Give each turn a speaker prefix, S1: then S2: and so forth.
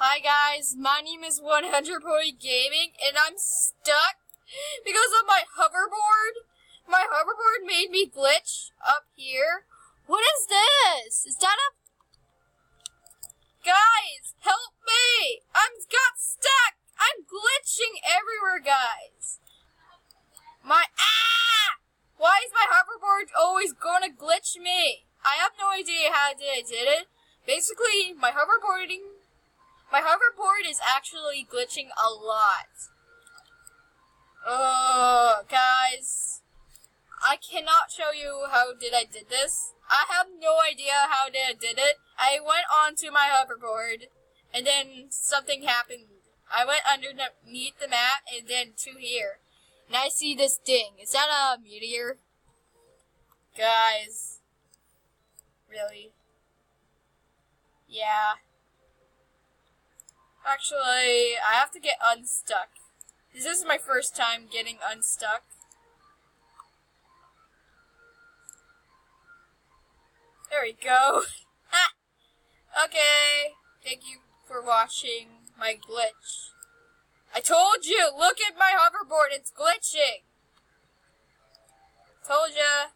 S1: Hi guys, my name is 100 Point Gaming, and I'm stuck because of my hoverboard. My hoverboard made me glitch up here. What is this? Is that a... Guys, help me! got stuck! I'm glitching everywhere, guys. Why is my hoverboard always gonna glitch me? I have no idea how I did it. Basically, my hoverboard is actually glitching a lot. Guys, I cannot show you how I did this. I have no idea how I did it. I went onto my hoverboard, and then something happened. I went underneath the mat, and then to here. And I see this thing. Is that a meteor? Guys. Really? Yeah. Actually, I have to get unstuck. This is my first time getting unstuck. There we go. Okay. Thank you for watching my glitch. I told you! Look at my hoverboard, it's glitching! Told ya.